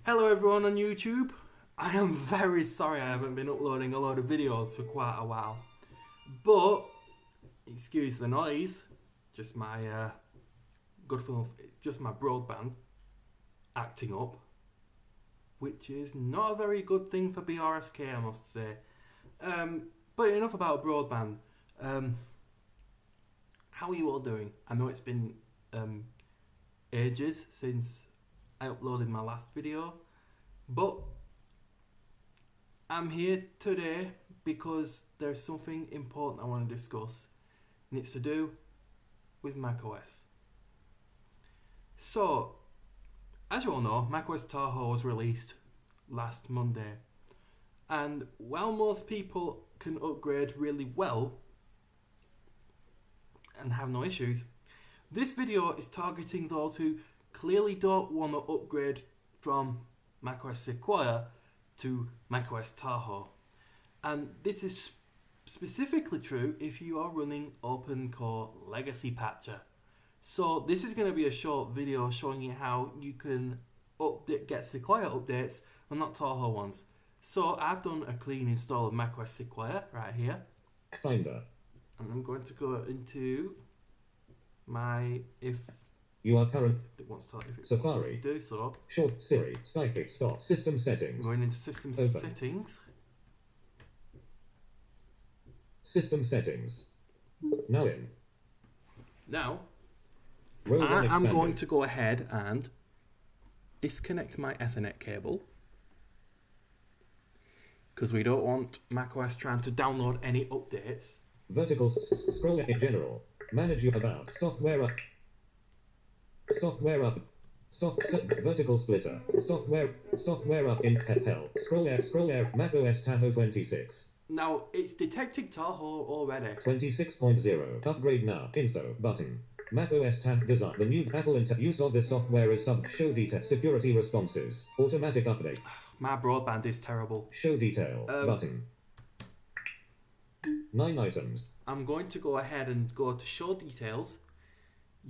Hello everyone on YouTube. I am very sorry I haven't been uploading a load of videos for quite a while. But, excuse the noise, just my just my broadband acting up. Which is not a very good thing for BRSK, I must say. But enough about broadband. How are you all doing? I know it's been ages since I uploaded my last video, but I'm here today because there's something important I want to discuss, and it's to do with macOS. So, as you all know, macOS Tahoe was released last Monday, and while most people can upgrade really well and have no issues, this video is targeting those who clearly don't want to upgrade from macOS Sequoia to macOS Tahoe. And this is specifically true if you are running OpenCore Legacy Patcher. So this is going to be a short video showing you how you can get Sequoia updates but not Tahoe ones. So I've done a clean install of macOS Sequoia right here. Finder. And I'm going to go into my You are current Safari. Do so. Short Siri. Skype. Stop. System settings. Going into system Open. settings. System settings. Now in. Now, Row one I'm expanded. going to go ahead and disconnect my Ethernet cable because we don't want macOS trying to download any updates. Vertical scroll in general. Manage your about. Software up. Vertical splitter. Software up in hell. Scroll air. macOS Tahoe 26. Now, it's detected Tahoe already. 26.0. Upgrade now. Info button. macOS Tahoe design. The new Apple use of this software is show detail. Security responses. Automatic update. My broadband is terrible. Show detail button. 9 items. I'm going to go ahead and go to show details.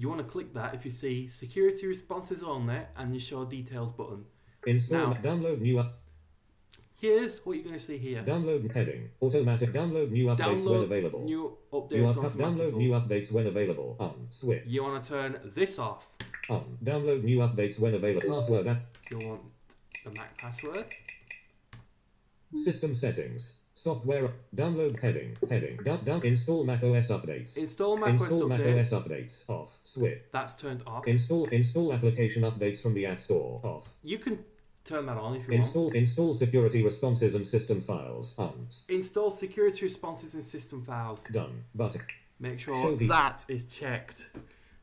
You want to click that if you see security responses only and the show details button. Install. Now, Download new up. Here's what you're going to see here. Download heading. Automatic. Download new updates when available. New You updates are download new updates when available. On. Switch. You want to turn this off. On. Download new updates when available. Password. You want the Mac password. System settings. Software. Download heading. Install macOS updates. Install macOS Install updates. macOS updates. Off. Switch. That's turned off. Install application updates from the App Store. Off. You can turn that on if you want. Install security responses and system files. On. Install security responses and system files. Done. Button. Make sure that is checked.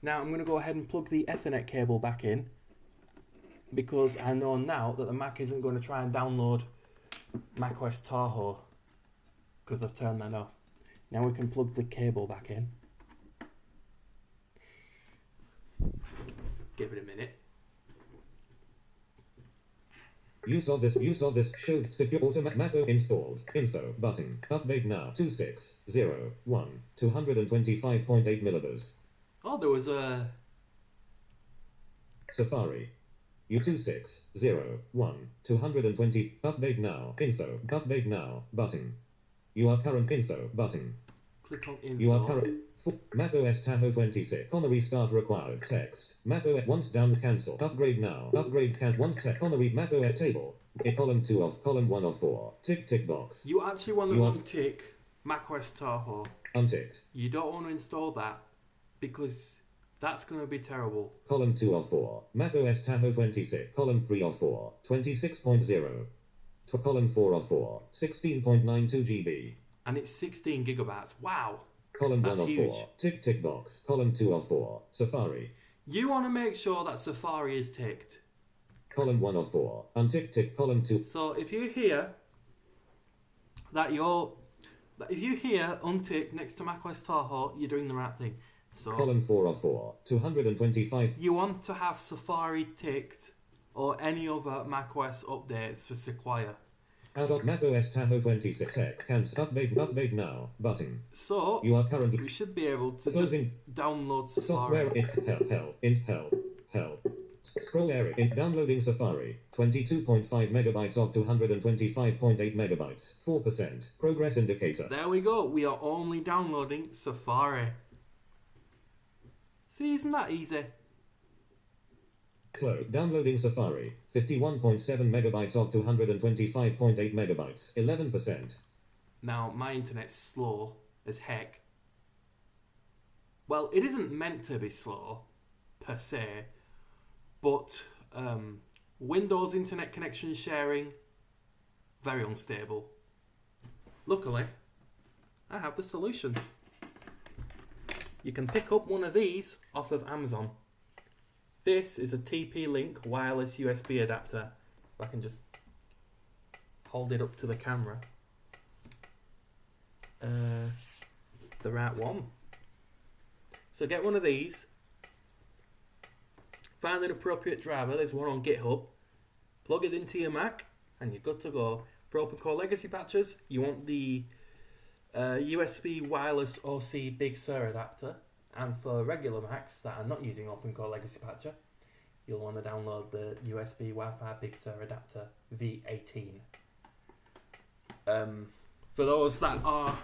Now I'm going to go ahead and plug the Ethernet cable back in because I know now that the Mac isn't going to try and download macOS Tahoe because I've turned that off. Now we can plug the cable back in. Give it a minute. Use of this showed secure automatic macO installed. Info button. Update now. 2601 225.8 millibars. Oh, there was a Safari. U2601 220. Update now. Info. Update now. Button. You are current info. Button. click on info. You are current. macOS Tahoe 26. Restart required. Text. macOS once down cancel. Upgrade now. Upgrade can once text. macOS table. Column 2 of column 1 of 4. Tick box. You actually want to untick macOS Tahoe. Unticked. You don't want to install that because that's going to be terrible. Column 2 of 4. macOS Tahoe 26. Column 3 of 4. 26.0. Column 4 of 4. 16.92 GB. And it's 16 gigabytes. Wow. Column That's 1 of huge. 4. Tick box. Column 2 of 4. Safari. You want to make sure that Safari is ticked. Column 1 of 4. Untick. Column 2. So if you hear untick next to macOS Tahoe, you're doing the right thing. So Column 4 of 4. 225. you want to have Safari ticked or any other macOS updates for Sequoia. Out of macOS Tahoe 26. Tech. Cancel. Update now. Button. So You are currently we should be able to closing just download software Safari. hell. Scroll area in downloading Safari. 22.5 megabytes of 225.8 megabytes. 4%. Progress indicator. There we go. We are only downloading Safari. See, isn't that easy? Close. Downloading Safari. 51.7 megabytes of 225.8 megabytes. 11%. Now, my internet's slow as heck. Well, it isn't meant to be slow, per se, but Windows internet connection sharing, very unstable. Luckily, I have the solution. You can pick up one of these off of Amazon. This is a TP-Link wireless USB adapter. If I can just hold it up to the camera. The right one. So get one of these. Find an appropriate driver. There's one on GitHub. Plug it into your Mac, and you're good to go. For Open Core Legacy patches, you want the USB wireless OC Big Sur adapter. And for regular Macs that are not using Open Core Legacy patcher, you'll want to download the USB Wi-Fi Big Sur adapter V18. For those that are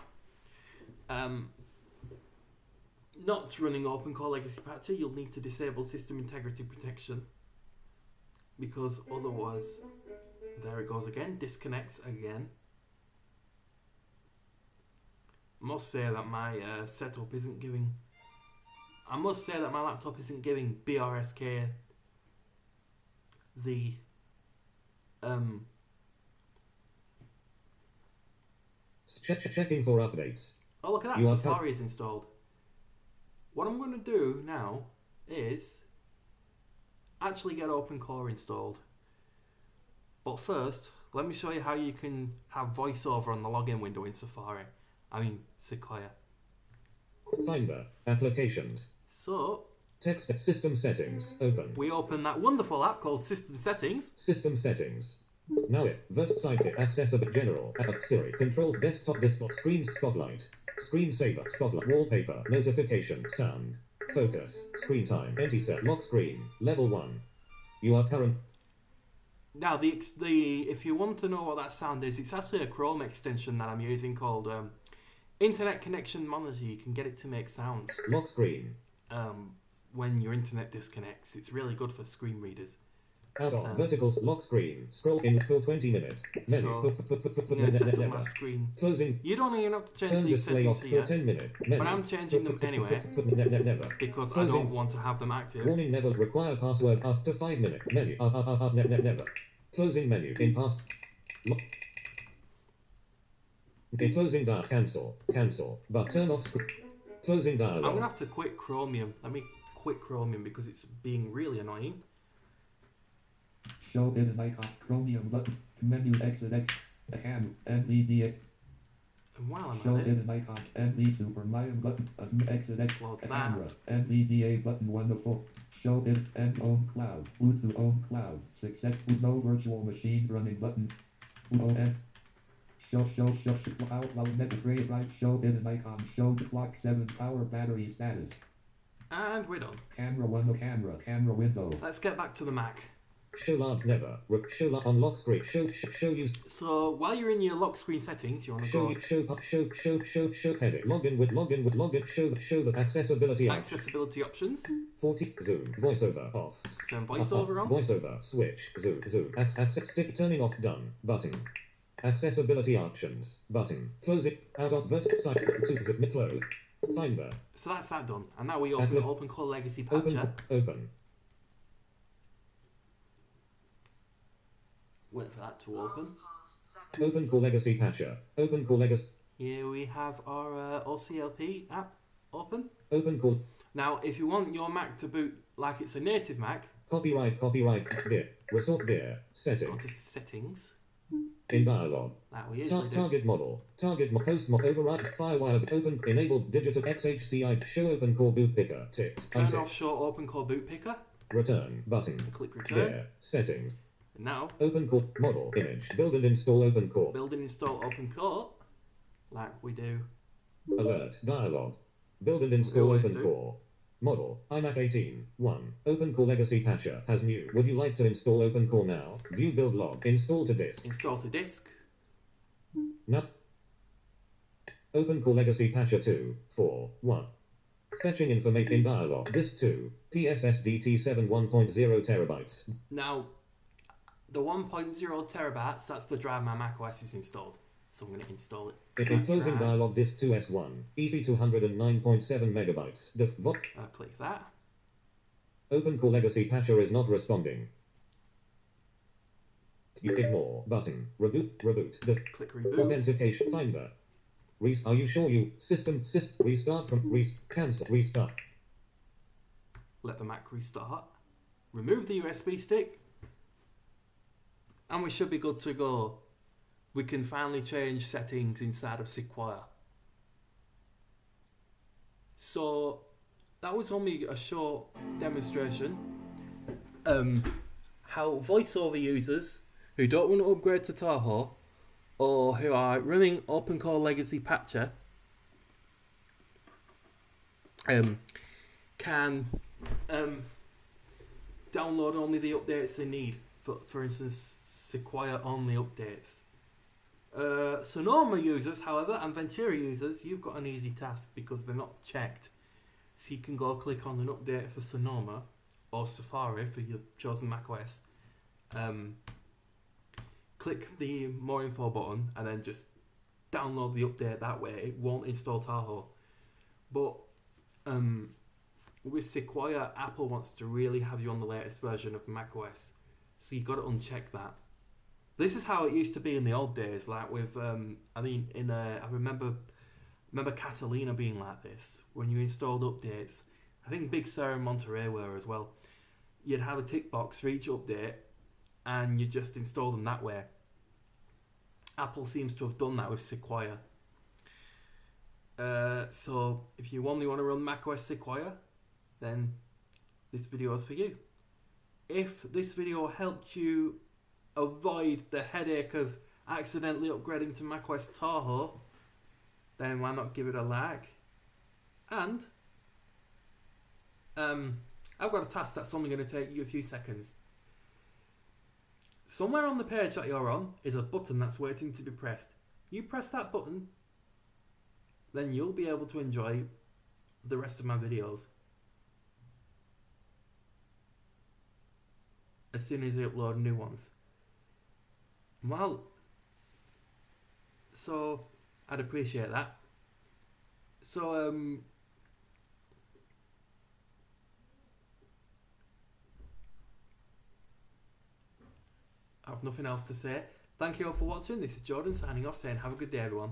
not running Open Core Legacy patcher, you'll need to disable system integrity protection, because otherwise, there it goes again, disconnects again. I must say that my setup isn't giving. I must say that my laptop isn't giving BRSK the Checking for updates. Oh, look at that, Safari is installed. What I'm going to do now is actually get Open Core installed. But first, let me show you how you can have voiceover on the login window in Safari. I mean, Sequoia. Finder. Applications. So, Text system settings. Open. we open that wonderful app called System Settings. System settings. Now it. Sidekick. Accessible. General. Siri. Control. Desktop. Desktop. Screen. Spotlight. Screensaver. Spotlight. Wallpaper. Notification. Sound. Focus. Screen time. Empty set. Lock screen. Level 1. You are current. Now, if you want to know what that sound is, it's actually a Chrome extension that I'm using called Internet Connection Monitor. You can get it to make sounds Lock screen. when your internet disconnects. It's really good for screen readers. Out of verticals. Lock screen. Scroll in for 20 minutes. Menu. So, I'm going to set up my screen. Closing. You don't even have to change Turn these display settings off here, for 10 minutes. Menu. but I'm changing them anyway Never. because I Closing. don't want to have them active. Warning, never require password after 5 minutes. Menu. Never. Closing menu. In past. In closing dial. Cancel. But turn off screen. Closing dialog. I'm going to have to quit Chromium. Let me quit Chromium because it's being really annoying. Show hidden icon, Chromium button, menu exit X, ham, NVDA. And while I'm Show at it, hidden icon, NV Superlion button, exit X, Close that. camera, NVDA button, wonderful. Show hidden and on cloud, Bluetooth on cloud, successful, no virtual machines running button, ON. Show, outloud, net grade right, show hidden icon, show the clock 7 power battery status. and we're done. Camera window, camera window. Let's get back to the Mac. Show large never. Show unlock screen. Show use. So while you're in your lock screen settings, you want to go Show edit. Login with. Show the accessibility accessibility options. 40 zoom. Voiceover off. Turn voiceover on. Voiceover switch. Zoom. Access stick turning off done. Button. Accessibility options. Button. Close it. Out of vertical site. To zip close. Finder. So that's that done. And now we open Open Core Legacy Patcher. Open. Wait for that to open. Open Core Legacy Patcher. Open Core Legacy. Here we have our OCLP app open. Open Core. Now, if you want your Mac to boot like it's a native Mac, Copyright. There. Resort there. Setting. go to Settings. In dialog. That we usually do. Target model. Post override. Firewire. Open. Enable digital XHCI. Show open core boot picker. Tick. Turn Untick. off Show Open Core Boot Picker. Return. Button. Click Return. There. Settings. Now, Open core. Model. Image. Build and install open core. build and install Open Core, like we do. Alert. Dialog. Build and install always open do. core. Model, iMac 18, 1. OpenCore Legacy Patcher has new. Would you like to install OpenCore now? View build log. Install to disk. Install to disk. No. OpenCore Legacy Patcher 2, 4, 1. Fetching information in dialog. Disk 2. PSSDT7 1.0 terabytes. Now, the 1.0 terabytes, that's the drive my macOS is installed. So I'm going to install it. In closing dialog disk 2S1. EV 209.7 megabytes. Click that. OpenCore Legacy Patcher is not responding. You ignore button. Reboot. Click reboot. Authentication finder. Are you sure you system restart from cancel restart? Let the Mac restart. Remove the USB stick. And we should be good to go. We can finally change settings inside of Sequoia. So that was only a short demonstration. How voiceover users who don't want to upgrade to Tahoe or who are running OpenCore Legacy Patcher can download only the updates they need. For instance, Sequoia only updates. Sonoma users, however, and Ventura users, you've got an easy task because they're not checked. So you can go click on an update for Sonoma or Safari for your chosen macOS. Click the more info button and then just download the update that way. It won't install Tahoe. But with Sequoia, Apple wants to really have you on the latest version of macOS. So you've got to uncheck that. This is how it used to be in the old days, like with, I remember Catalina being like this. When you installed updates, I think Big Sur and Monterey were as well. You'd have a tick box for each update, and you just install them that way. Apple seems to have done that with Sequoia. So if you only want to run macOS Sequoia, then this video is for you. If this video helped you avoid the headache of accidentally upgrading to macOS Tahoe, then why not give it a like? And I've got a task that's only going to take you a few seconds. Somewhere on the page that you're on is a button that's waiting to be pressed. You press that button, then you'll be able to enjoy the rest of my videos as soon as I upload new ones. Well, so I'd appreciate that. So I have nothing else to say. Thank you all for watching. This is Jordan signing off saying have a good day everyone.